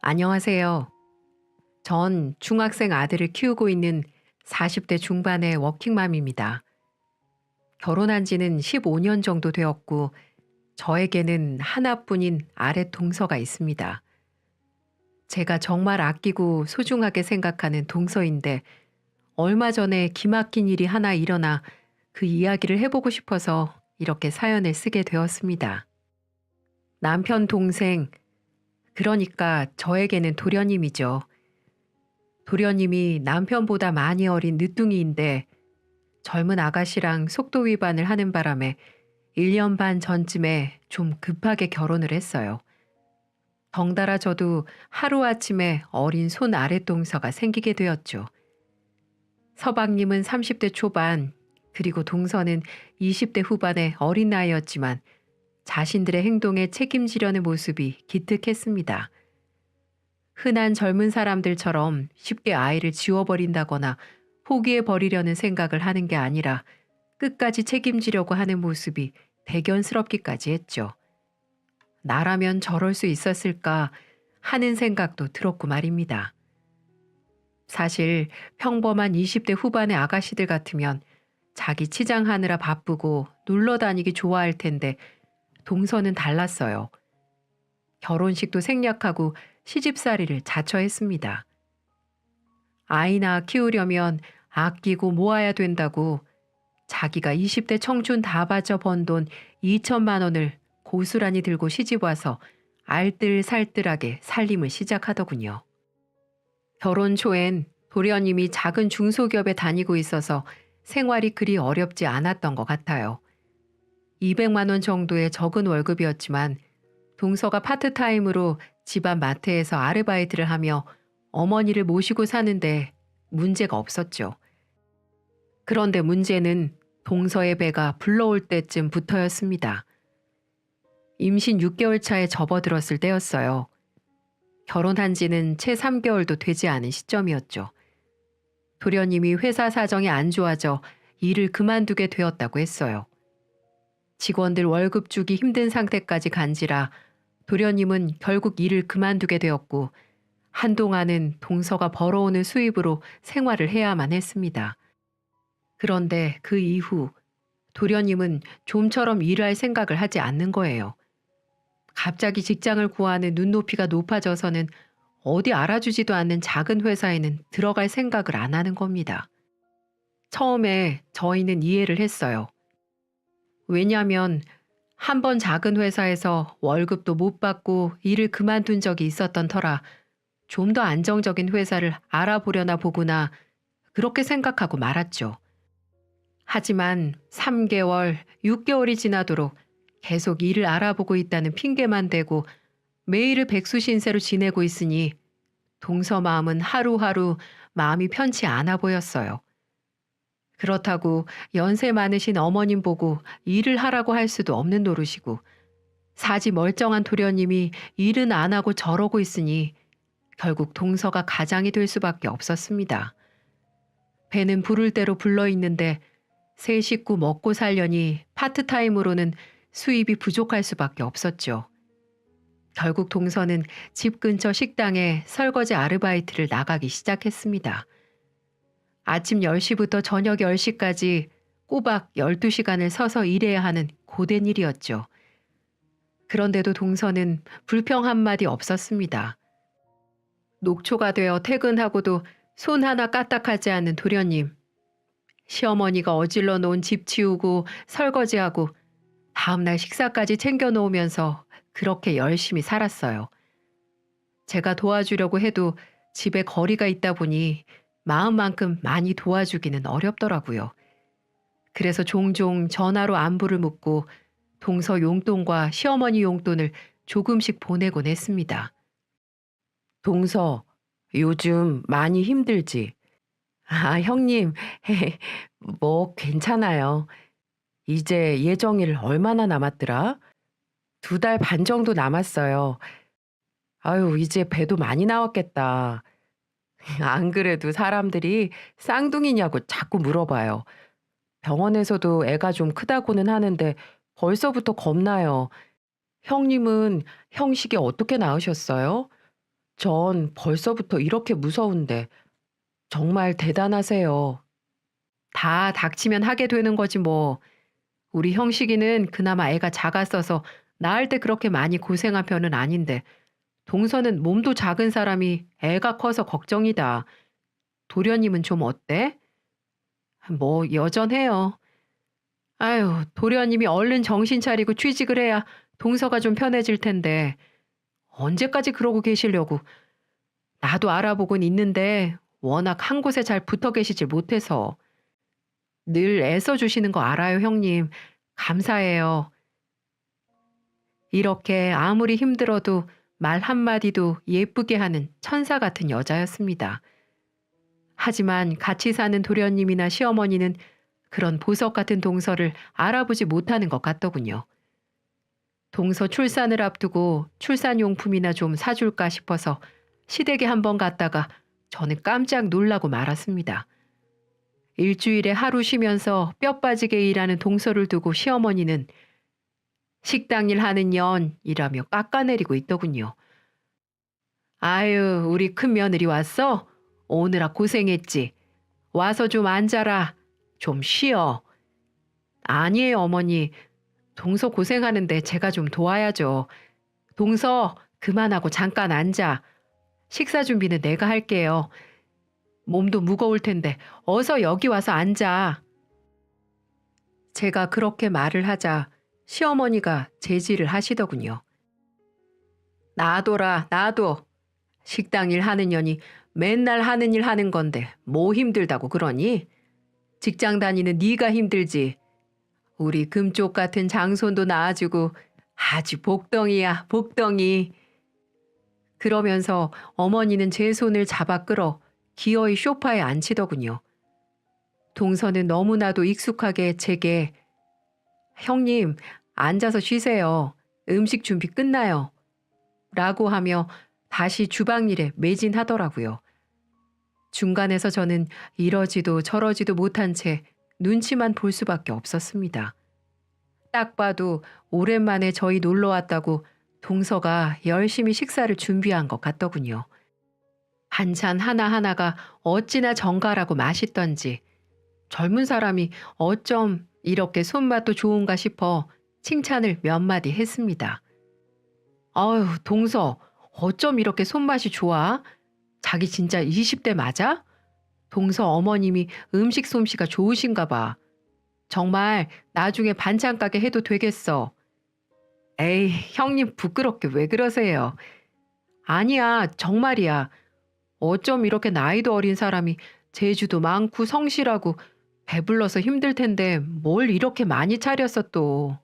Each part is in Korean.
안녕하세요. 전 중학생 아들을 키우고 있는 40대 중반의 워킹맘입니다. 결혼한 지는 15년 정도 되었고, 저에게는 하나뿐인 아랫 동서가 있습니다. 제가 정말 아끼고 소중하게 생각하는 동서인데, 얼마 전에 기막힌 일이 하나 일어나 그 이야기를 해보고 싶어서 이렇게 사연을 쓰게 되었습니다. 남편 동생, 그러니까 저에게는 도련님이죠. 도련님이 남편보다 많이 어린 늦둥이인데 젊은 아가씨랑 속도 위반을 하는 바람에 1년 반 전쯤에 좀 급하게 결혼을 했어요. 덩달아 저도 하루아침에 어린 손 아랫동서가 생기게 되었죠. 서방님은 30대 초반, 그리고 동서는 20대 후반의 어린 나이였지만 자신들의 행동에 책임지려는 모습이 기특했습니다. 흔한 젊은 사람들처럼 쉽게 아이를 지워버린다거나 포기해버리려는 생각을 하는 게 아니라 끝까지 책임지려고 하는 모습이 대견스럽기까지 했죠. 나라면 저럴 수 있었을까 하는 생각도 들었고 말입니다. 사실 평범한 20대 후반의 아가씨들 같으면 자기 치장하느라 바쁘고 놀러 다니기 좋아할 텐데 동서는 달랐어요. 결혼식도 생략하고 시집살이를 자처했습니다. 아이나 키우려면 아끼고 모아야 된다고 자기가 20대 청춘 다 바쳐 번 돈 2천만 원을 고스란히 들고 시집와서 알뜰살뜰하게 살림을 시작하더군요. 결혼 초엔 도련님이 작은 중소기업에 다니고 있어서 생활이 그리 어렵지 않았던 것 같아요. 200만 원 정도의 적은 월급이었지만 동서가 파트타임으로 집안 마트에서 아르바이트를 하며 어머니를 모시고 사는데 문제가 없었죠. 그런데 문제는 동서의 배가 불러올 때쯤부터였습니다. 임신 6개월 차에 접어들었을 때였어요. 결혼한 지는 채 3개월도 되지 않은 시점이었죠. 도련님이 회사 사정이 안 좋아져 일을 그만두게 되었다고 했어요. 직원들 월급 주기 힘든 상태까지 간지라 도련님은 결국 일을 그만두게 되었고 한동안은 동서가 벌어오는 수입으로 생활을 해야만 했습니다. 그런데 그 이후 도련님은 좀처럼 일할 생각을 하지 않는 거예요. 갑자기 직장을 구하는 눈높이가 높아져서는 어디 알아주지도 않는 작은 회사에는 들어갈 생각을 안 하는 겁니다. 처음에 저희는 이해를 했어요. 왜냐하면 한 번 작은 회사에서 월급도 못 받고 일을 그만둔 적이 있었던 터라 좀 더 안정적인 회사를 알아보려나 보구나 그렇게 생각하고 말았죠. 하지만 3개월, 6개월이 지나도록 계속 일을 알아보고 있다는 핑계만 대고 매일을 백수신세로 지내고 있으니 동서 마음은 하루하루 마음이 편치 않아 보였어요. 그렇다고 연세 많으신 어머님 보고 일을 하라고 할 수도 없는 노릇이고 사지 멀쩡한 도련님이 일은 안 하고 저러고 있으니 결국 동서가 가장이 될 수밖에 없었습니다. 배는 부를 대로 불러 있는데 세 식구 먹고 살려니 파트타임으로는 수입이 부족할 수밖에 없었죠. 결국 동서는 집 근처 식당에 설거지 아르바이트를 나가기 시작했습니다. 아침 10시부터 저녁 10시까지 꼬박 12시간을 서서 일해야 하는 고된 일이었죠. 그런데도 동서는 불평 한마디 없었습니다. 녹초가 되어 퇴근하고도 손 하나 까딱하지 않는 도련님. 시어머니가 어질러 놓은 집 치우고 설거지하고 다음날 식사까지 챙겨 놓으면서 그렇게 열심히 살았어요. 제가 도와주려고 해도 집에 거리가 있다 보니 마음만큼 많이 도와주기는 어렵더라고요. 그래서 종종 전화로 안부를 묻고 동서 용돈과 시어머니 용돈을 조금씩 보내곤 했습니다. 동서, 요즘 많이 힘들지? 아, 형님, 뭐 괜찮아요. 이제 예정일 얼마나 남았더라? 2달 반 정도 남았어요. 아유, 이제 배도 많이 나왔겠다. 안 그래도 사람들이 쌍둥이냐고 자꾸 물어봐요. 병원에서도 애가 좀 크다고는 하는데 벌써부터 겁나요. 형님은 형식이 어떻게 낳으셨어요? 전 벌써부터 이렇게 무서운데 정말 대단하세요. 다 닥치면 하게 되는 거지 뭐. 우리 형식이는 그나마 애가 작았어서 낳을 때 그렇게 많이 고생한 편은 아닌데 동서는 몸도 작은 사람이 애가 커서 걱정이다. 도련님은 좀 어때? 뭐 여전해요. 아유, 도련님이 얼른 정신 차리고 취직을 해야 동서가 좀 편해질 텐데 언제까지 그러고 계시려고. 나도 알아보곤 있는데 워낙 한 곳에 잘 붙어 계시질 못해서. 늘 애써 주시는 거 알아요, 형님. 감사해요. 이렇게 아무리 힘들어도 말 한마디도 예쁘게 하는 천사 같은 여자였습니다. 하지만 같이 사는 도련님이나 시어머니는 그런 보석 같은 동서를 알아보지 못하는 것 같더군요. 동서 출산을 앞두고 출산용품이나 좀 사줄까 싶어서 시댁에 한번 갔다가 저는 깜짝 놀라고 말았습니다. 일주일에 하루 쉬면서 뼈 빠지게 일하는 동서를 두고 시어머니는 식당 일 하는 년이라며 깎아내리고 있더군요. 아유, 우리 큰 며느리 왔어? 오느라 고생했지. 와서 좀 앉아라. 좀 쉬어. 아니에요, 어머니. 동서 고생하는데 제가 좀 도와야죠. 동서, 그만하고 잠깐 앉아. 식사 준비는 내가 할게요. 몸도 무거울 텐데 어서 여기 와서 앉아. 제가 그렇게 말을 하자 시어머니가 제지를 하시더군요. 놔둬라, 놔둬. 식당 일 하는 년이 맨날 하는 일 하는 건데 뭐 힘들다고 그러니? 직장 다니는 네가 힘들지. 우리 금쪽 같은 장손도 낳아주고 아주 복덩이야, 복덩이. 그러면서 어머니는 제 손을 잡아 끌어 기어이 소파에 앉히더군요. 동서는 너무나도 익숙하게 제게 형님, 앉아서 쉬세요. 음식 준비 끝나요. 라고 하며 다시 주방 일에 매진하더라고요. 중간에서 저는 이러지도 저러지도 못한 채 눈치만 볼 수밖에 없었습니다. 딱 봐도 오랜만에 저희 놀러 왔다고 동서가 열심히 식사를 준비한 것 같더군요. 반찬 하나하나가 어찌나 정갈하고 맛있던지 젊은 사람이 어쩜 이렇게 손맛도 좋은가 싶어 칭찬을 몇 마디 했습니다. 아유, 동서, 어쩜 이렇게 손맛이 좋아? 자기 진짜 20대 맞아? 동서 어머님이 음식 솜씨가 좋으신가 봐. 정말 나중에 반찬 가게 해도 되겠어. 에이, 형님 부끄럽게 왜 그러세요? 아니야, 정말이야. 어쩜 이렇게 나이도 어린 사람이 재주도 많고 성실하고 배불러서 힘들 텐데 뭘 이렇게 많이 차렸어 또.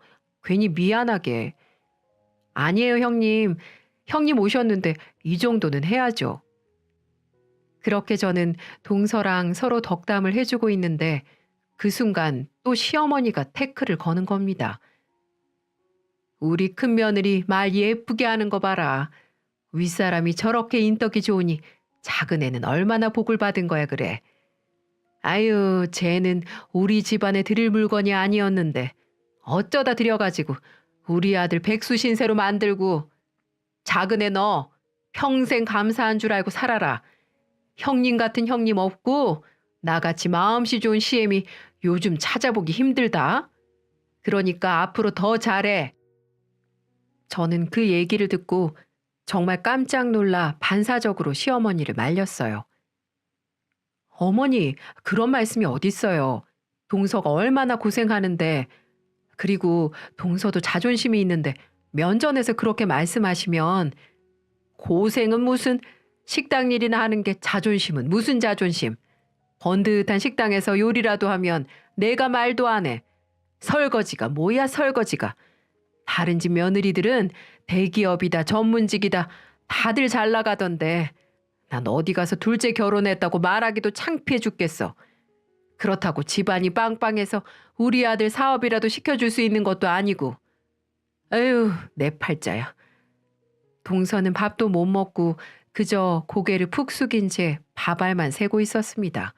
괜히 미안하게. 아니에요, 형님. 형님 오셨는데 이 정도는 해야죠. 그렇게 저는 동서랑 서로 덕담을 해주고 있는데 그 순간 또 시어머니가 태클을 거는 겁니다. 우리 큰며느리 말 예쁘게 하는 거 봐라. 윗사람이 저렇게 인덕이 좋으니 작은 애는 얼마나 복을 받은 거야 그래. 아유, 쟤는 우리 집안에 드릴 물건이 아니었는데 어쩌다 들여가지고 우리 아들 백수신세로 만들고. 작은 애 너 평생 감사한 줄 알고 살아라. 형님 같은 형님 없고 나같이 마음씨 좋은 시엠이 요즘 찾아보기 힘들다. 그러니까 앞으로 더 잘해. 저는 그 얘기를 듣고 정말 깜짝 놀라 반사적으로 시어머니를 말렸어요. 어머니, 그런 말씀이 어딨어요. 동서가 얼마나 고생하는데. 그리고 동서도 자존심이 있는데 면전에서 그렇게 말씀하시면 고생은 무슨, 식당 일이나 하는 게 자존심은 무슨 자존심. 번듯한 식당에서 요리라도 하면 내가 말도 안 해. 설거지가 뭐야 설거지가. 다른 집 며느리들은 대기업이다 전문직이다 다들 잘 나가던데 난 어디 가서 둘째 결혼했다고 말하기도 창피해 죽겠어. 그렇다고 집안이 빵빵해서 우리 아들 사업이라도 시켜줄 수 있는 것도 아니고. 에휴, 내 팔자야. 동서는 밥도 못 먹고 그저 고개를 푹 숙인 채 밥알만 세고 있었습니다.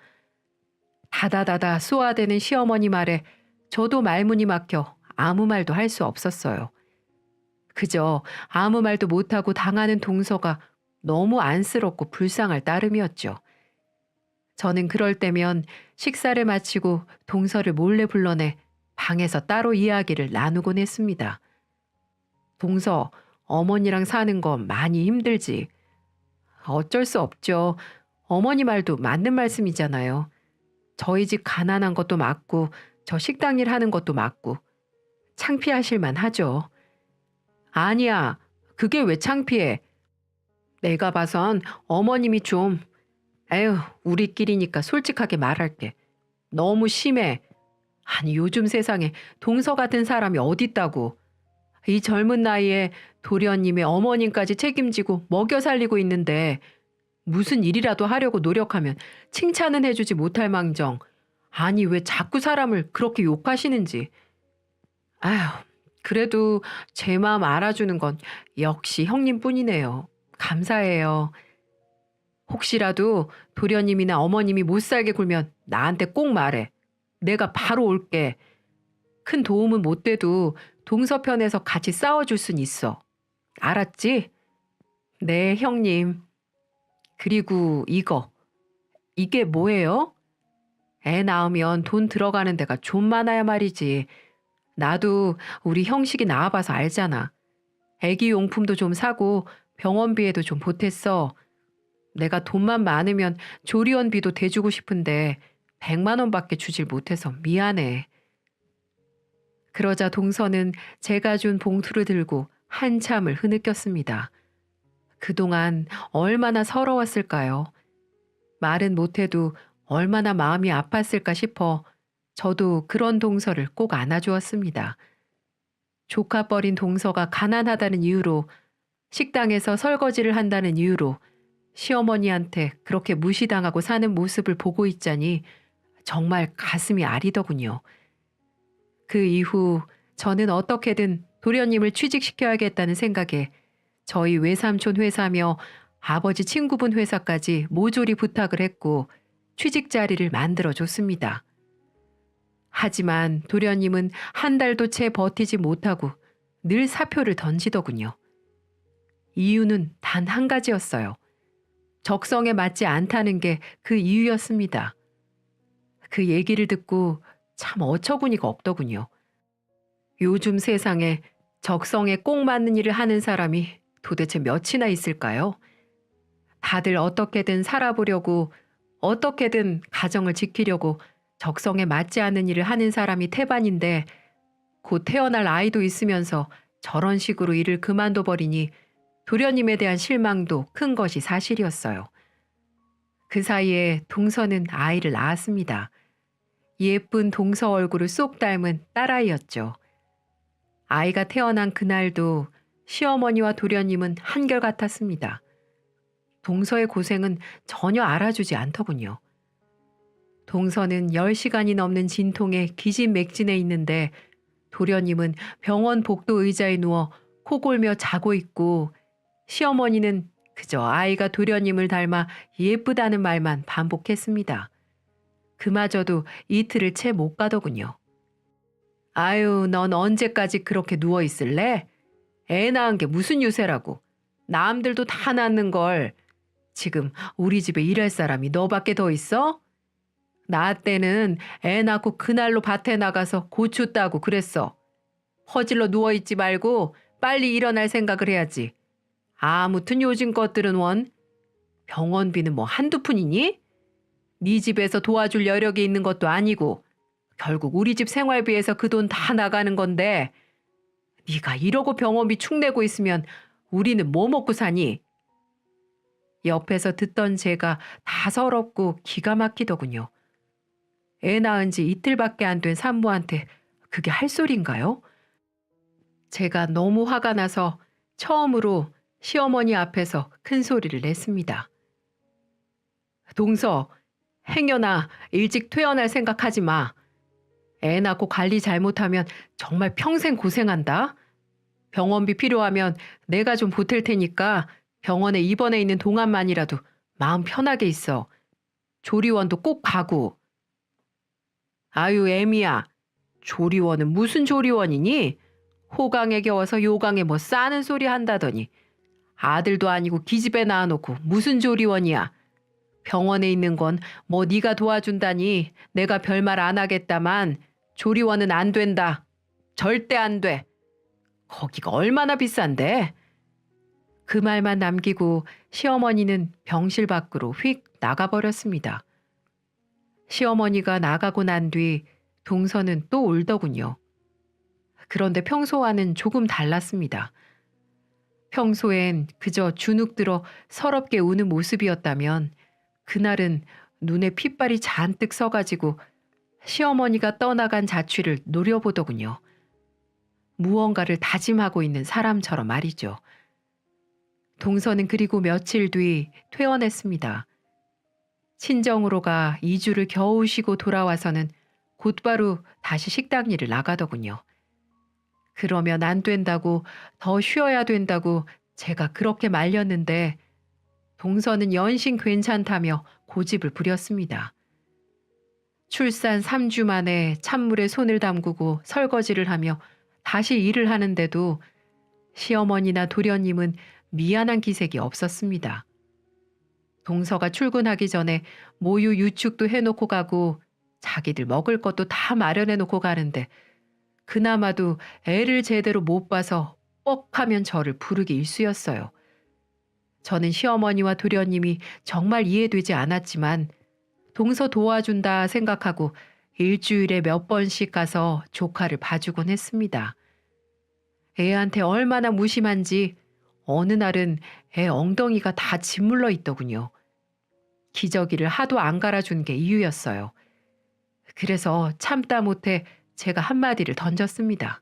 다다다다 쏘아대는 시어머니 말에 저도 말문이 막혀 아무 말도 할 수 없었어요. 그저 아무 말도 못하고 당하는 동서가 너무 안쓰럽고 불쌍할 따름이었죠. 저는 그럴 때면 식사를 마치고 동서를 몰래 불러내 방에서 따로 이야기를 나누곤 했습니다. 동서, 어머니랑 사는 거 많이 힘들지. 어쩔 수 없죠. 어머니 말도 맞는 말씀이잖아요. 저희 집 가난한 것도 맞고 저 식당 일 하는 것도 맞고 창피하실 만하죠. 아니야. 그게 왜 창피해? 내가 봐선 어머님이 좀 에휴 우리끼리니까 솔직하게 말할게. 너무 심해. 아니 요즘 세상에 동서 같은 사람이 어딨다고. 이 젊은 나이에 도련님의 어머님까지 책임지고 먹여 살리고 있는데 무슨 일이라도 하려고 노력하면 칭찬은 해주지 못할 망정. 아니 왜 자꾸 사람을 그렇게 욕하시는지. 아휴 그래도 제 마음 알아주는 건 역시 형님뿐이네요. 감사해요. 혹시라도 도련님이나 어머님이 못 살게 굴면 나한테 꼭 말해. 내가 바로 올게. 큰 도움은 못 돼도 동서편에서 같이 싸워줄 순 있어. 알았지? 네, 형님. 그리고 이거. 이게 뭐예요? 애 낳으면 돈 들어가는 데가 좀 많아야 말이지. 나도 우리 형식이 낳아봐서 알잖아. 애기 용품도 좀 사고 병원비에도 좀 보탰어. 내가 돈만 많으면 조리원비도 대주고 싶은데 100만 원밖에 주질 못해서 미안해. 그러자 동서는 제가 준 봉투를 들고 한참을 흐느꼈습니다. 그동안 얼마나 서러웠을까요? 말은 못해도 얼마나 마음이 아팠을까 싶어 저도 그런 동서를 꼭 안아주었습니다. 조카뻘인 동서가 가난하다는 이유로 식당에서 설거지를 한다는 이유로 시어머니한테 그렇게 무시당하고 사는 모습을 보고 있자니 정말 가슴이 아리더군요. 그 이후 저는 어떻게든 도련님을 취직시켜야겠다는 생각에 저희 외삼촌 회사며 아버지 친구분 회사까지 모조리 부탁을 했고 취직 자리를 만들어줬습니다. 하지만 도련님은 한 달도 채 버티지 못하고 늘 사표를 던지더군요. 이유는 단 한 가지였어요. 적성에 맞지 않다는 게 그 이유였습니다. 그 얘기를 듣고 참 어처구니가 없더군요. 요즘 세상에 적성에 꼭 맞는 일을 하는 사람이 도대체 몇이나 있을까요? 다들 어떻게든 살아보려고 어떻게든 가정을 지키려고 적성에 맞지 않는 일을 하는 사람이 태반인데 곧 태어날 아이도 있으면서 저런 식으로 일을 그만둬 버리니 도련님에 대한 실망도 큰 것이 사실이었어요. 그 사이에 동서는 아이를 낳았습니다. 예쁜 동서 얼굴을 쏙 닮은 딸아이였죠. 아이가 태어난 그날도 시어머니와 도련님은 한결같았습니다. 동서의 고생은 전혀 알아주지 않더군요. 동서는 10시간이 넘는 진통에 기진맥진해 있는데 도련님은 병원 복도 의자에 누워 코골며 자고 있고 시어머니는 그저 아이가 도련님을 닮아 예쁘다는 말만 반복했습니다. 그마저도 이틀을 채 못 가더군요. 아유, 넌 언제까지 그렇게 누워 있을래? 애 낳은 게 무슨 유세라고. 남들도 다 낳는 걸. 지금 우리 집에 일할 사람이 너밖에 더 있어? 나 때는 애 낳고 그날로 밭에 나가서 고추 따고 그랬어. 허질러 누워있지 말고 빨리 일어날 생각을 해야지. 아무튼 요즘 것들은 원. 병원비는 뭐 한두 푼이니? 네 집에서 도와줄 여력이 있는 것도 아니고 결국 우리 집 생활비에서 그 돈 다 나가는 건데 네가 이러고 병원비 축 내고 있으면 우리는 뭐 먹고 사니? 옆에서 듣던 제가 다 서럽고 기가 막히더군요. 애 낳은 지 이틀밖에 안 된 산모한테 그게 할 소리인가요? 제가 너무 화가 나서 처음으로 시어머니 앞에서 큰 소리를 냈습니다. 동서, 행여나 일찍 퇴원할 생각하지 마. 애 낳고 관리 잘못하면 정말 평생 고생한다. 병원비 필요하면 내가 좀 보탤 테니까 병원에 입원해 있는 동안만이라도 마음 편하게 있어. 조리원도 꼭 가고. 아유 애미야. 조리원은 무슨 조리원이니? 호강에 겨워서 요강에 뭐 싸는 소리 한다더니. 아들도 아니고 기집애 낳아놓고 무슨 조리원이야. 병원에 있는 건 뭐 네가 도와준다니 내가 별말 안 하겠다만 조리원은 안 된다. 절대 안 돼. 거기가 얼마나 비싼데? 그 말만 남기고 시어머니는 병실 밖으로 휙 나가버렸습니다. 시어머니가 나가고 난 뒤 동서는 또 울더군요. 그런데 평소와는 조금 달랐습니다. 평소엔 그저 주눅 들어 서럽게 우는 모습이었다면 그날은 눈에 핏발이 잔뜩 서가지고 시어머니가 떠나간 자취를 노려보더군요. 무언가를 다짐하고 있는 사람처럼 말이죠. 동서는 그리고 며칠 뒤 퇴원했습니다. 친정으로 가 2주를 겨우 쉬고 돌아와서는 곧바로 다시 식당 일을 나가더군요. 그러면 안 된다고, 더 쉬어야 된다고 제가 그렇게 말렸는데 동서는 연신 괜찮다며 고집을 부렸습니다. 출산 3주 만에 찬물에 손을 담그고 설거지를 하며 다시 일을 하는데도 시어머니나 도련님은 미안한 기색이 없었습니다. 동서가 출근하기 전에 모유 유축도 해놓고 가고 자기들 먹을 것도 다 마련해놓고 가는데 그나마도 애를 제대로 못 봐서 뻑하면 저를 부르기 일쑤였어요. 저는 시어머니와 도련님이 정말 이해되지 않았지만 동서 도와준다 생각하고 일주일에 몇 번씩 가서 조카를 봐주곤 했습니다. 애한테 얼마나 무심한지 어느 날은 애 엉덩이가 다 짓물러 있더군요. 기저귀를 하도 안 갈아준 게 이유였어요. 그래서 참다 못해 제가 한마디를 던졌습니다.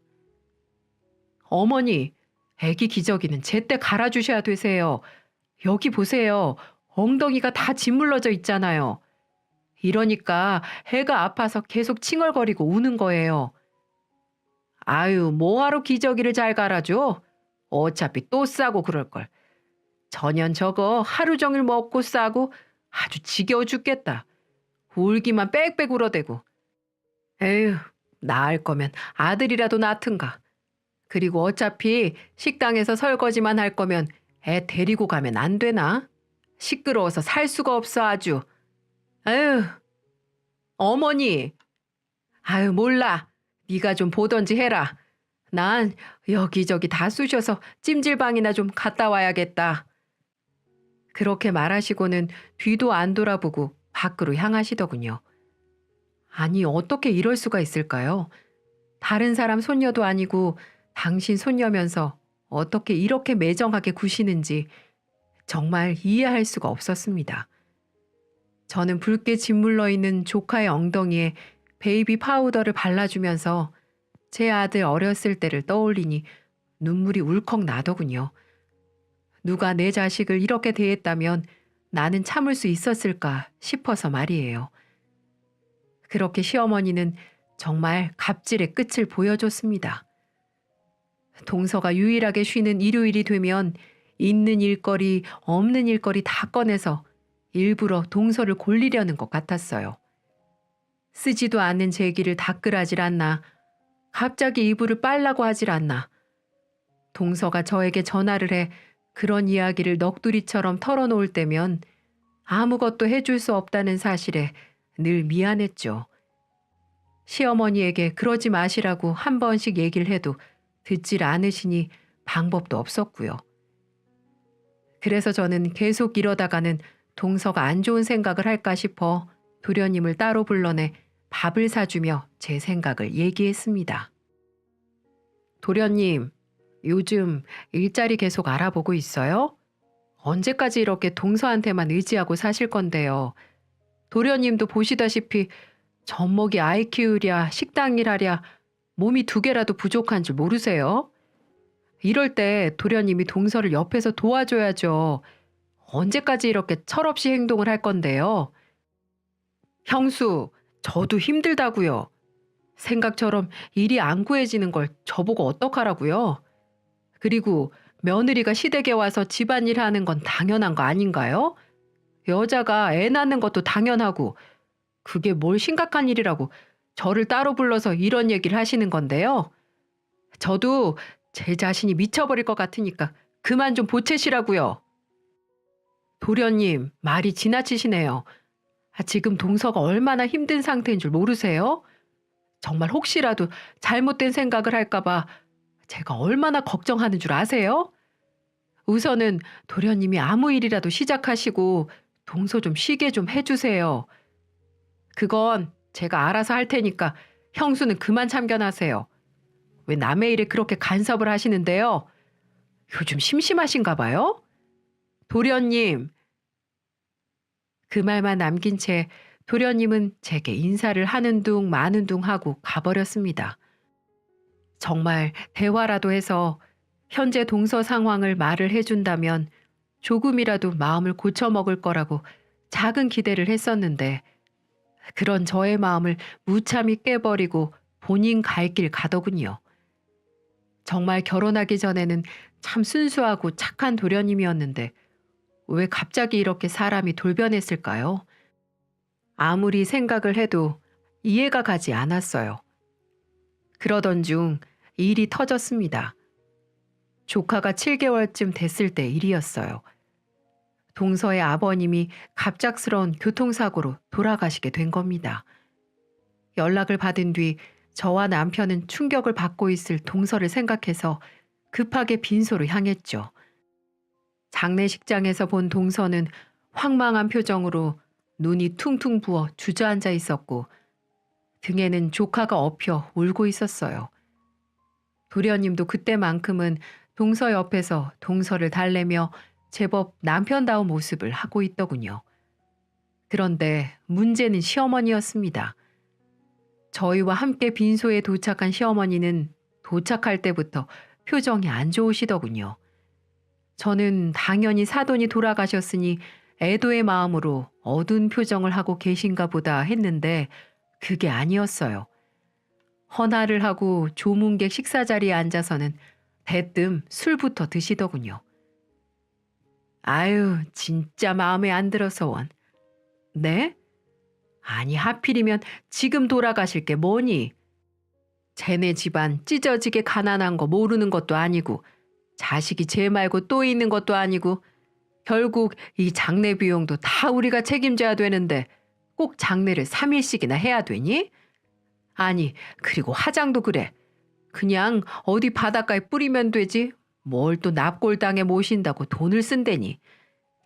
어머니, 애기 기저귀는 제때 갈아주셔야 되세요. 여기 보세요. 엉덩이가 다 짓물러져 있잖아요. 이러니까 애가 아파서 계속 칭얼거리고 우는 거예요. 아유, 뭐하러 기저귀를 잘 갈아줘? 어차피 또 싸고 그럴걸. 전현 저거 하루 종일 먹고 싸고 아주 지겨워 죽겠다. 울기만 빽빽 울어대고. 에휴, 낳을 거면 아들이라도 낳든가. 그리고 어차피 식당에서 설거지만 할 거면 애 데리고 가면 안 되나? 시끄러워서 살 수가 없어 아주. 에휴, 어머니. 아유, 몰라. 네가 좀 보던지 해라. 난 여기저기 다 쑤셔서 찜질방이나 좀 갔다 와야겠다. 그렇게 말하시고는 뒤도 안 돌아보고 밖으로 향하시더군요. 아니, 어떻게 이럴 수가 있을까요? 다른 사람 손녀도 아니고 당신 손녀면서 어떻게 이렇게 매정하게 구시는지 정말 이해할 수가 없었습니다. 저는 붉게 짓물러 있는 조카의 엉덩이에 베이비 파우더를 발라주면서 제 아들 어렸을 때를 떠올리니 눈물이 울컥 나더군요. 누가 내 자식을 이렇게 대했다면 나는 참을 수 있었을까 싶어서 말이에요. 그렇게 시어머니는 정말 갑질의 끝을 보여줬습니다. 동서가 유일하게 쉬는 일요일이 되면 있는 일거리, 없는 일거리 다 꺼내서 일부러 동서를 골리려는 것 같았어요. 쓰지도 않는 제기를 닦으라질 않나, 갑자기 이불을 빨라고 하질 않나. 동서가 저에게 전화를 해 그런 이야기를 넋두리처럼 털어놓을 때면 아무것도 해줄 수 없다는 사실에 늘 미안했죠. 시어머니에게 그러지 마시라고 한 번씩 얘기를 해도 듣질 않으시니 방법도 없었고요. 그래서 저는 계속 이러다가는 동서가 안 좋은 생각을 할까 싶어 도련님을 따로 불러내 밥을 사주며 제 생각을 얘기했습니다. 도련님, 요즘 일자리 계속 알아보고 있어요? 언제까지 이렇게 동서한테만 의지하고 사실 건데요. 도련님도 보시다시피 젖먹이 아이 키우랴 식당 일하랴 몸이 2개라도 부족한 줄 모르세요? 이럴 때 도련님이 동서를 옆에서 도와줘야죠. 언제까지 이렇게 철없이 행동을 할 건데요. 형수, 저도 힘들다고요. 생각처럼 일이 안 구해지는 걸 저보고 어떡하라고요? 그리고 며느리가 시댁에 와서 집안일 하는 건 당연한 거 아닌가요? 여자가 애 낳는 것도 당연하고 그게 뭘 심각한 일이라고 저를 따로 불러서 이런 얘기를 하시는 건데요. 저도 제 자신이 미쳐버릴 것 같으니까 그만 좀 보채시라고요. 도련님, 말이 지나치시네요. 지금 동서가 얼마나 힘든 상태인 줄 모르세요? 정말 혹시라도 잘못된 생각을 할까봐 제가 얼마나 걱정하는 줄 아세요? 우선은 도련님이 아무 일이라도 시작하시고 동서 좀 쉬게 좀 해주세요. 그건 제가 알아서 할 테니까 형수는 그만 참견하세요. 왜 남의 일에 그렇게 간섭을 하시는데요? 요즘 심심하신가 봐요? 도련님, 그 말만 남긴 채 도련님은 제게 인사를 하는 둥 마는 둥 하고 가버렸습니다. 정말 대화라도 해서 현재 동서 상황을 말을 해준다면 조금이라도 마음을 고쳐먹을 거라고 작은 기대를 했었는데 그런 저의 마음을 무참히 깨버리고 본인 갈 길 가더군요. 정말 결혼하기 전에는 참 순수하고 착한 도련님이었는데 왜 갑자기 이렇게 사람이 돌변했을까요? 아무리 생각을 해도 이해가 가지 않았어요. 그러던 중 일이 터졌습니다. 조카가 7개월쯤 됐을 때 일이었어요. 동서의 아버님이 갑작스러운 교통사고로 돌아가시게 된 겁니다. 연락을 받은 뒤 저와 남편은 충격을 받고 있을 동서를 생각해서 급하게 빈소로 향했죠. 장례식장에서 본 동서는 황망한 표정으로 눈이 퉁퉁 부어 주저앉아 있었고 등에는 조카가 엎여 울고 있었어요. 도련님도 그때만큼은 동서 옆에서 동서를 달래며 제법 남편다운 모습을 하고 있더군요. 그런데 문제는 시어머니였습니다. 저희와 함께 빈소에 도착한 시어머니는 도착할 때부터 표정이 안 좋으시더군요. 저는 당연히 사돈이 돌아가셨으니 애도의 마음으로 어두운 표정을 하고 계신가 보다 했는데 그게 아니었어요. 헌화를 하고 조문객 식사 자리에 앉아서는 대뜸 술부터 드시더군요. 아유, 진짜 마음에 안 들어서 원. 네? 아니, 하필이면 지금 돌아가실 게 뭐니? 쟤네 집안 찢어지게 가난한 거 모르는 것도 아니고 자식이 쟤 말고 또 있는 것도 아니고 결국 이 장례 비용도 다 우리가 책임져야 되는데 꼭 장례를 3일씩이나 해야 되니? 아니, 그리고 화장도 그래. 그냥 어디 바닷가에 뿌리면 되지. 뭘 또 납골당에 모신다고 돈을 쓴대니.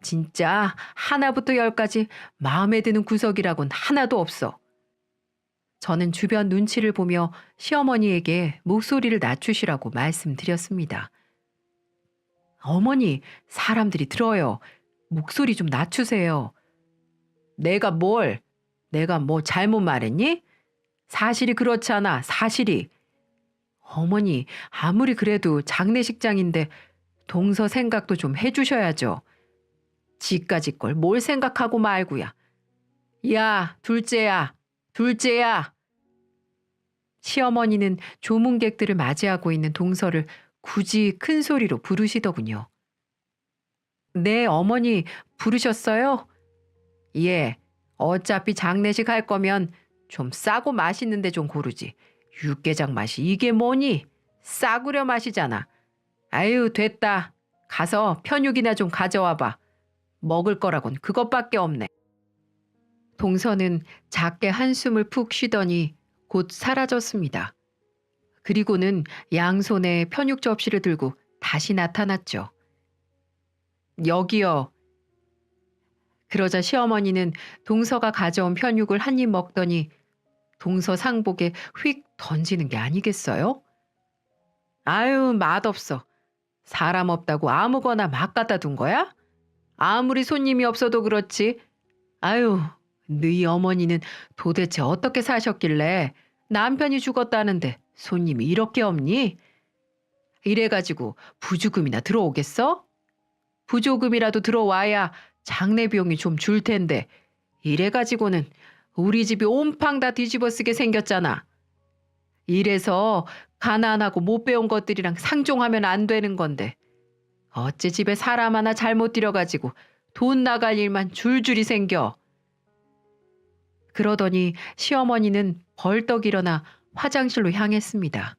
진짜 하나부터 열까지 마음에 드는 구석이라곤 하나도 없어. 저는 주변 눈치를 보며 시어머니에게 목소리를 낮추시라고 말씀드렸습니다. 어머니, 사람들이 들어요. 목소리 좀 낮추세요. 내가 뭐 잘못 말했니? 사실이 그렇잖아, 사실이. 어머니, 아무리 그래도 장례식장인데 동서 생각도 좀 해주셔야죠. 지까지 걸 뭘 생각하고 말고야. 야, 둘째야. 시어머니는 조문객들을 맞이하고 있는 동서를 굳이 큰 소리로 부르시더군요. 네, 어머니 부르셨어요? 예, 어차피 장례식 할 거면 좀 싸고 맛있는데 좀 고르지. 육개장 맛이 이게 뭐니? 싸구려 맛이잖아. 아유, 됐다. 가서 편육이나 좀 가져와 봐. 먹을 거라곤 그것밖에 없네. 동서는 작게 한숨을 푹 쉬더니 곧 사라졌습니다. 그리고는 양손에 편육 접시를 들고 다시 나타났죠. 여기요. 그러자 시어머니는 동서가 가져온 편육을 한 입 먹더니 동서 상복에 휙 던지는 게 아니겠어요? 아유, 맛없어. 사람 없다고 아무거나 막 갖다 둔 거야? 아무리 손님이 없어도 그렇지. 아유, 너희 어머니는 도대체 어떻게 사셨길래 남편이 죽었다는데 손님이 이렇게 없니? 이래가지고 부주금이나 들어오겠어? 부조금이라도 들어와야 장례 비용이 좀 줄 텐데 이래가지고는 우리 집이 온팡 다 뒤집어 쓰게 생겼잖아. 이래서 가난하고 못 배운 것들이랑 상종하면 안 되는 건데 어째 집에 사람 하나 잘못 들여가지고 돈 나갈 일만 줄줄이 생겨. 그러더니 시어머니는 벌떡 일어나 화장실로 향했습니다.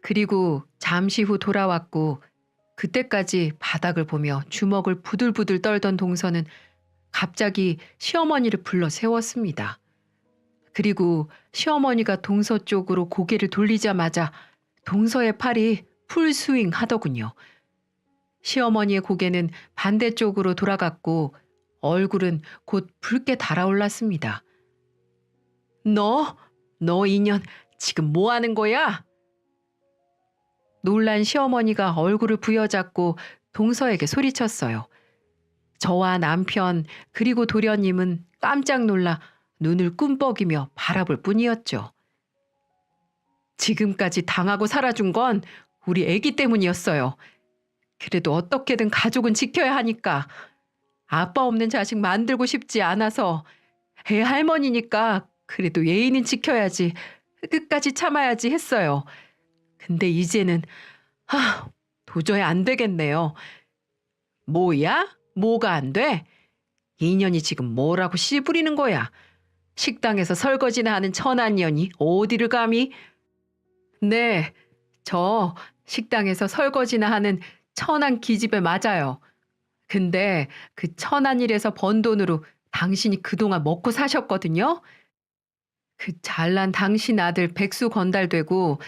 그리고 잠시 후 돌아왔고 그때까지 바닥을 보며 주먹을 부들부들 떨던 동서는 갑자기 시어머니를 불러 세웠습니다. 그리고 시어머니가 동서 쪽으로 고개를 돌리자마자 동서의 팔이 풀스윙 하더군요. 시어머니의 고개는 반대쪽으로 돌아갔고 얼굴은 곧 붉게 달아올랐습니다. 너 이년 지금 뭐 하는 거야? 놀란 시어머니가 얼굴을 부여잡고 동서에게 소리쳤어요. 저와 남편 그리고 도련님은 깜짝 놀라 눈을 꿈뻑이며 바라볼 뿐이었죠. 지금까지 당하고 살아준 건 우리 애기 때문이었어요. 그래도 어떻게든 가족은 지켜야 하니까 아빠 없는 자식 만들고 싶지 않아서 애 할머니니까 그래도 예의는 지켜야지 끝까지 참아야지 했어요. 근데 이제는 도저히 안 되겠네요. 뭐야? 뭐가 안 돼? 이년이 지금 뭐라고 씨부리는 거야? 식당에서 설거지나 하는 천한 년이 어디를 감히? 네, 저 식당에서 설거지나 하는 천한 기집애 맞아요. 근데 그 천한 일에서 번 돈으로 당신이 그동안 먹고 사셨거든요. 그 잘난 당신 아들 백수 건달되고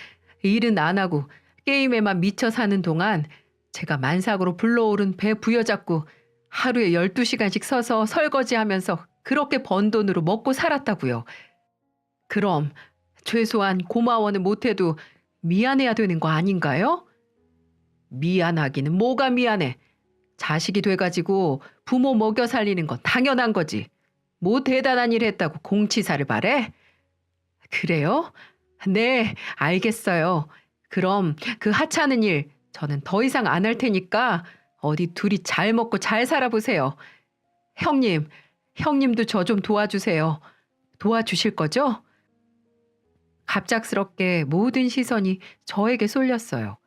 일은 안 하고 게임에만 미쳐 사는 동안 제가 만삭으로 불러오른 배 부여잡고 하루에 12시간씩 서서 설거지하면서 그렇게 번 돈으로 먹고 살았다고요. 그럼 최소한 고마워는 못해도 미안해야 되는 거 아닌가요? 미안하기는 뭐가 미안해. 자식이 돼가지고 부모 먹여 살리는 건 당연한 거지. 뭐 대단한 일 했다고 공치사를 바래? 그래요? 네, 알겠어요. 그럼 그 하찮은 일 저는 더 이상 안 할 테니까 어디 둘이 잘 먹고 잘 살아보세요. 형님도 저 좀 도와주세요. 도와주실 거죠? 갑작스럽게 모든 시선이 저에게 쏠렸어요.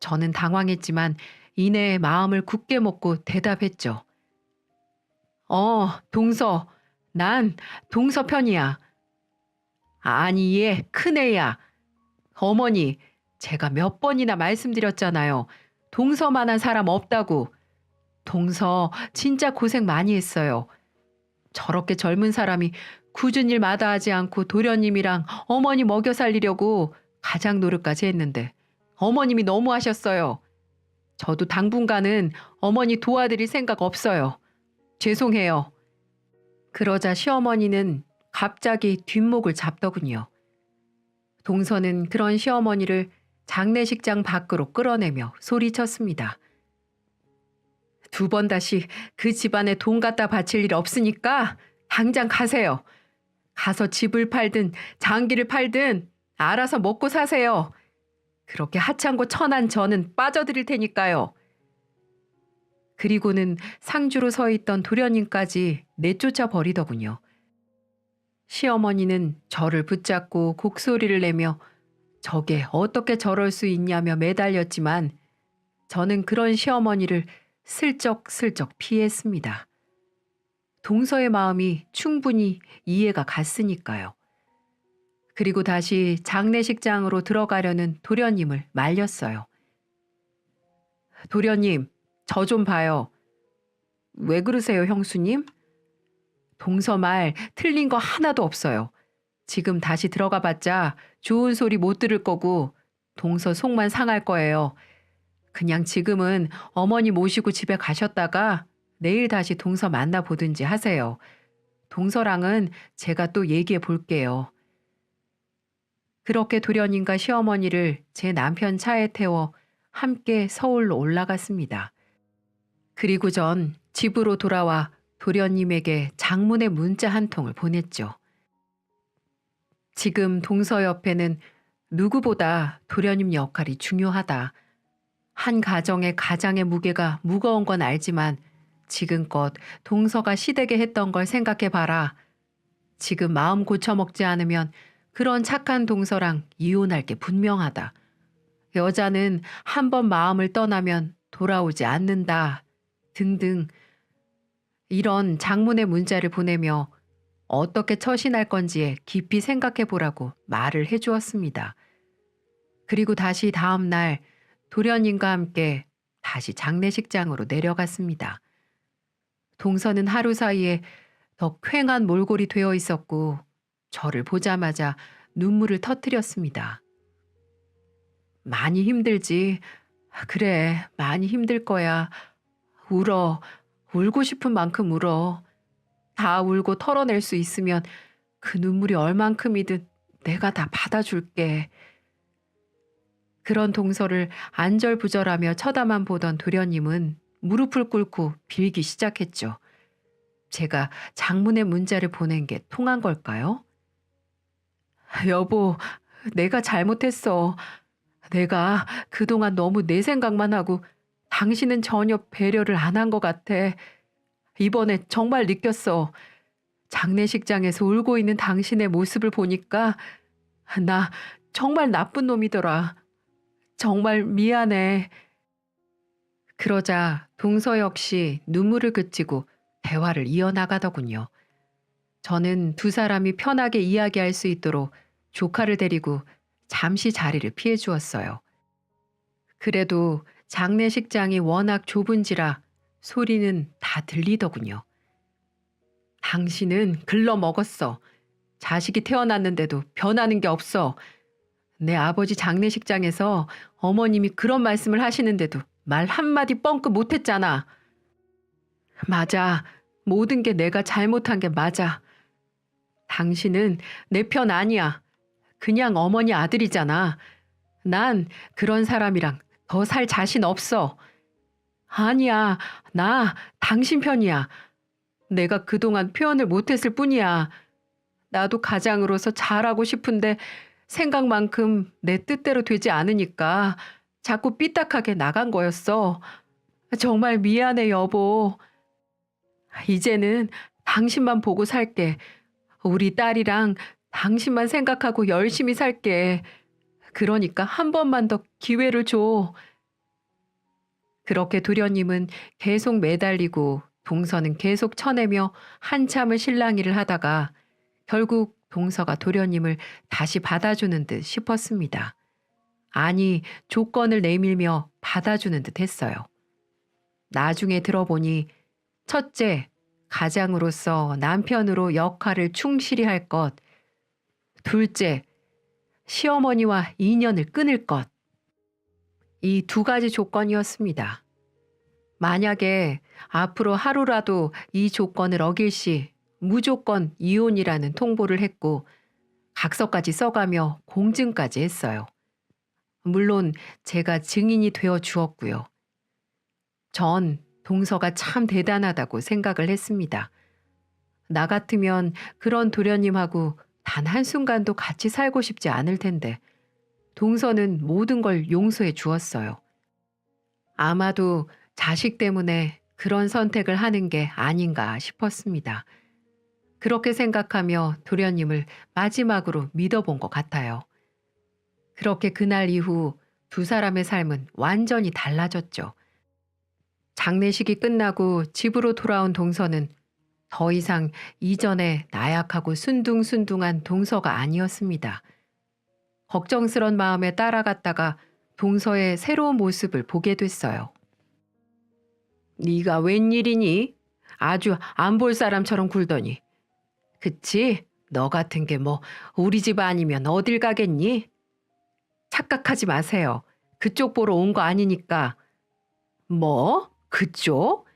저는 당황했지만 이내 마음을 굳게 먹고 대답했죠. 동서. 난 동서 편이야. 아니, 얘 큰애야. 어머니, 제가 몇 번이나 말씀드렸잖아요. 동서만한 사람 없다고. 동서 진짜 고생 많이 했어요. 저렇게 젊은 사람이 굳은 일 마다하지 않고 도련님이랑 어머니 먹여 살리려고 가장 노력까지 했는데 어머님이 너무 하셨어요. 저도 당분간은 어머니 도와드릴 생각 없어요. 죄송해요. 그러자 시어머니는 갑자기 뒷목을 잡더군요. 동서는 그런 시어머니를 장례식장 밖으로 끌어내며 소리쳤습니다. 두 번 다시 그 집안에 돈 갖다 바칠 일 없으니까 당장 가세요. 가서 집을 팔든 장기를 팔든 알아서 먹고 사세요. 그렇게 하찮고 천한 저는 빠져드릴 테니까요. 그리고는 상주로 서 있던 도련님까지 내쫓아 버리더군요. 시어머니는 저를 붙잡고 곡소리를 내며 저게 어떻게 저럴 수 있냐며 매달렸지만 저는 그런 시어머니를 슬쩍슬쩍 피했습니다. 동서의 마음이 충분히 이해가 갔으니까요. 그리고 다시 장례식장으로 들어가려는 도련님을 말렸어요. 도련님, 저 좀 봐요. 왜 그러세요, 형수님? 동서 말 틀린 거 하나도 없어요. 지금 다시 들어가 봤자 좋은 소리 못 들을 거고 동서 속만 상할 거예요. 그냥 지금은 어머니 모시고 집에 가셨다가 내일 다시 동서 만나보든지 하세요. 동서랑은 제가 또 얘기해 볼게요. 그렇게 도련님과 시어머니를 제 남편 차에 태워 함께 서울로 올라갔습니다. 그리고 전 집으로 돌아와 도련님에게 장문의 문자 한 통을 보냈죠. 지금 동서 옆에는 누구보다 도련님 역할이 중요하다. 한 가정의 가장의 무게가 무거운 건 알지만 지금껏 동서가 시댁에 했던 걸 생각해봐라. 지금 마음 고쳐먹지 않으면 그런 착한 동서랑 이혼할 게 분명하다. 여자는 한 번 마음을 떠나면 돌아오지 않는다. 등등 이런 장문의 문자를 보내며 어떻게 처신할 건지에 깊이 생각해보라고 말을 해주었습니다. 그리고 다시 다음 날 도련님과 함께 다시 장례식장으로 내려갔습니다. 동서는 하루 사이에 더 퀭한 몰골이 되어 있었고 저를 보자마자 눈물을 터뜨렸습니다. 많이 힘들지. 그래, 많이 힘들 거야. 울어. 울고 싶은 만큼 울어. 다 울고 털어낼 수 있으면 그 눈물이 얼만큼이든 내가 다 받아줄게. 그런 동서를 안절부절하며 쳐다만 보던 도련님은 무릎을 꿇고 빌기 시작했죠. 제가 장문의 문자를 보낸 게 통한 걸까요? 여보, 내가 잘못했어. 내가 그동안 너무 내 생각만 하고 당신은 전혀 배려를 안 한 것 같아. 이번에 정말 느꼈어. 장례식장에서 울고 있는 당신의 모습을 보니까 나 정말 나쁜 놈이더라. 정말 미안해. 그러자 동서 역시 눈물을 그치고 대화를 이어나가더군요. 저는 두 사람이 편하게 이야기할 수 있도록 조카를 데리고 잠시 자리를 피해 주었어요. 그래도 장례식장이 워낙 좁은지라 소리는 다 들리더군요. 당신은 글러 먹었어. 자식이 태어났는데도 변하는 게 없어. 내 아버지 장례식장에서 어머님이 그런 말씀을 하시는데도 말 한마디 뻥끗 못했잖아. 맞아. 모든 게 내가 잘못한 게 맞아. 당신은 내 편 아니야. 그냥 어머니 아들이잖아. 난 그런 사람이랑 더 살 자신 없어. 아니야. 나 당신 편이야. 내가 그동안 표현을 못했을 뿐이야. 나도 가장으로서 잘하고 싶은데 생각만큼 내 뜻대로 되지 않으니까 자꾸 삐딱하게 나간 거였어. 정말 미안해, 여보. 이제는 당신만 보고 살게. 우리 딸이랑 당신만 생각하고 열심히 살게. 그러니까 한 번만 더 기회를 줘. 그렇게 도련님은 계속 매달리고 동서는 계속 쳐내며 한참을 실랑이를 하다가 결국 동서가 도련님을 다시 받아주는 듯 싶었습니다. 아니, 조건을 내밀며 받아주는 듯 했어요. 나중에 들어보니 첫째, 가장으로서 남편으로 역할을 충실히 할 것. 둘째, 시어머니와 인연을 끊을 것. 이 두 가지 조건이었습니다. 만약에 앞으로 하루라도 이 조건을 어길 시 무조건 이혼이라는 통보를 했고 각서까지 써가며 공증까지 했어요. 물론 제가 증인이 되어 주었고요. 전 동서가 참 대단하다고 생각을 했습니다. 나 같으면 그런 도련님하고 단 한순간도 같이 살고 싶지 않을 텐데 동서는 모든 걸 용서해 주었어요. 아마도 자식 때문에 그런 선택을 하는 게 아닌가 싶었습니다. 그렇게 생각하며 도련님을 마지막으로 믿어본 것 같아요. 그렇게 그날 이후 두 사람의 삶은 완전히 달라졌죠. 장례식이 끝나고 집으로 돌아온 동서는 더 이상 이전에 나약하고 순둥순둥한 동서가 아니었습니다. 걱정스런 마음에 따라갔다가 동서의 새로운 모습을 보게 됐어요. 네가 웬일이니? 아주 안 볼 사람처럼 굴더니. 그치? 너 같은 게 뭐 우리 집 아니면 어딜 가겠니? 착각하지 마세요. 그쪽 보러 온 거 아니니까. 뭐? 그쪽?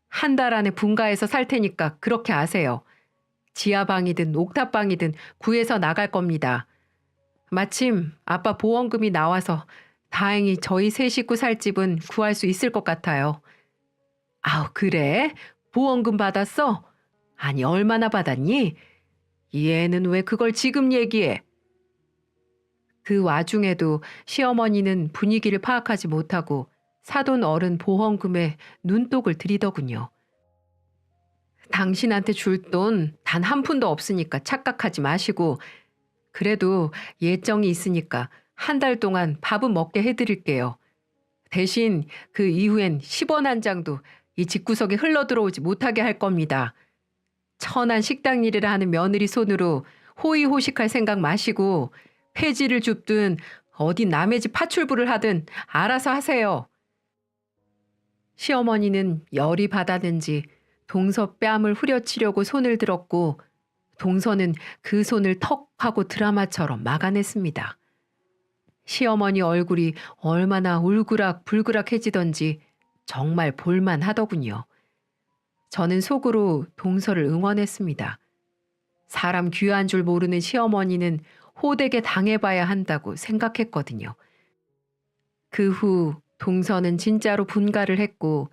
한 달 안에 분가해서 살 테니까 그렇게 아세요. 지하방이든 옥탑방이든 구해서 나갈 겁니다. 마침 아빠 보험금이 나와서 다행히 저희 세 식구 살 집은 구할 수 있을 것 같아요. 아우, 그래? 보험금 받았어? 아니, 얼마나 받았니? 얘는 왜 그걸 지금 얘기해? 그 와중에도 시어머니는 분위기를 파악하지 못하고 사돈 어른 보험금에 눈독을 들이더군요. 당신한테 줄 돈 단 한 푼도 없으니까 착각하지 마시고 그래도 예정이 있으니까 한 달 동안 밥은 먹게 해드릴게요. 대신 그 이후엔 10원 한 장도 이 집구석에 흘러들어오지 못하게 할 겁니다. 천한 식당 일을 하는 며느리 손으로 호의호식할 생각 마시고 폐지를 줍든 어디 남의 집 파출부를 하든 알아서 하세요. 시어머니는 열이 받았는지 동서 뺨을 후려치려고 손을 들었고 동서는 그 손을 턱 하고 드라마처럼 막아냈습니다. 시어머니 얼굴이 얼마나 울그락불그락해지던지 정말 볼만하더군요. 저는 속으로 동서를 응원했습니다. 사람 귀한 줄 모르는 시어머니는 호되게 당해봐야 한다고 생각했거든요. 그 후 동서는 진짜로 분가를 했고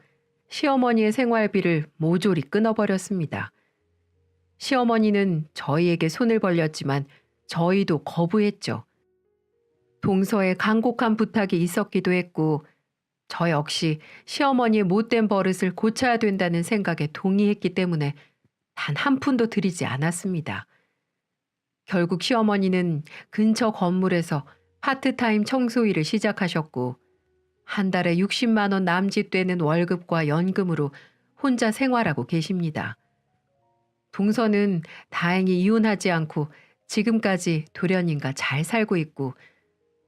시어머니의 생활비를 모조리 끊어버렸습니다. 시어머니는 저희에게 손을 벌렸지만 저희도 거부했죠. 동서의 간곡한 부탁이 있었기도 했고 저 역시 시어머니의 못된 버릇을 고쳐야 된다는 생각에 동의했기 때문에 단 한 푼도 들이지 않았습니다. 결국 시어머니는 근처 건물에서 파트타임 청소 일을 시작하셨고 한 달에 60만 원 남짓되는 월급과 연금으로 혼자 생활하고 계십니다. 동서는 다행히 이혼하지 않고 지금까지 도련님과 잘 살고 있고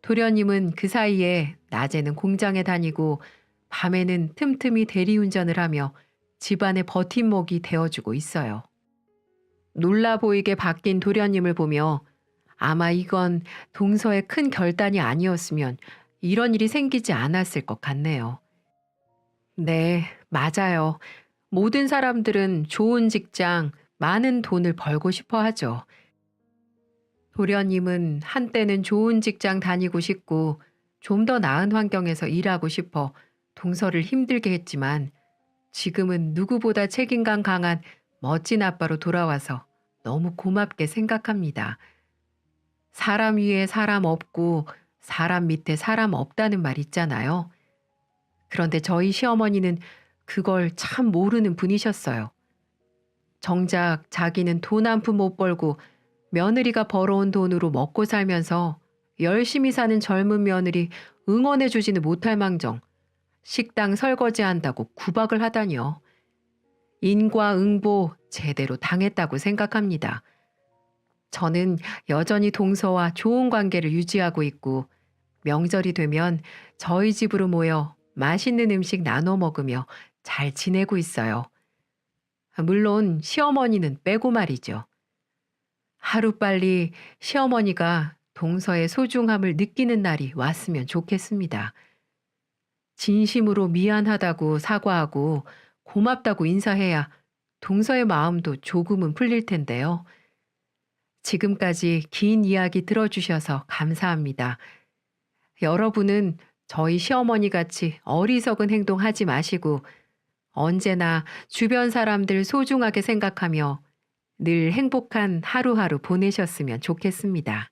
도련님은 그 사이에 낮에는 공장에 다니고 밤에는 틈틈이 대리운전을 하며 집안의 버팀목이 되어주고 있어요. 놀라 보이게 바뀐 도련님을 보며 아마 이건 동서의 큰 결단이 아니었으면 이런 일이 생기지 않았을 것 같네요. 네, 맞아요. 모든 사람들은 좋은 직장, 많은 돈을 벌고 싶어 하죠. 도련님은 한때는 좋은 직장 다니고 싶고 좀 더 나은 환경에서 일하고 싶어 동서를 힘들게 했지만 지금은 누구보다 책임감 강한 멋진 아빠로 돌아와서 너무 고맙게 생각합니다. 사람 위에 사람 없고 사람 밑에 사람 없다는 말 있잖아요. 그런데 저희 시어머니는 그걸 참 모르는 분이셨어요. 정작 자기는 돈 한 푼 못 벌고 며느리가 벌어온 돈으로 먹고 살면서 열심히 사는 젊은 며느리 응원해 주지는 못할 망정 식당 설거지한다고 구박을 하다니요. 인과응보 제대로 당했다고 생각합니다. 저는 여전히 동서와 좋은 관계를 유지하고 있고 명절이 되면 저희 집으로 모여 맛있는 음식 나눠 먹으며 잘 지내고 있어요. 물론 시어머니는 빼고 말이죠. 하루빨리 시어머니가 동서의 소중함을 느끼는 날이 왔으면 좋겠습니다. 진심으로 미안하다고 사과하고 고맙다고 인사해야 동서의 마음도 조금은 풀릴 텐데요. 지금까지 긴 이야기 들어주셔서 감사합니다. 여러분은 저희 시어머니 같이 어리석은 행동하지 마시고 언제나 주변 사람들 소중하게 생각하며 늘 행복한 하루하루 보내셨으면 좋겠습니다.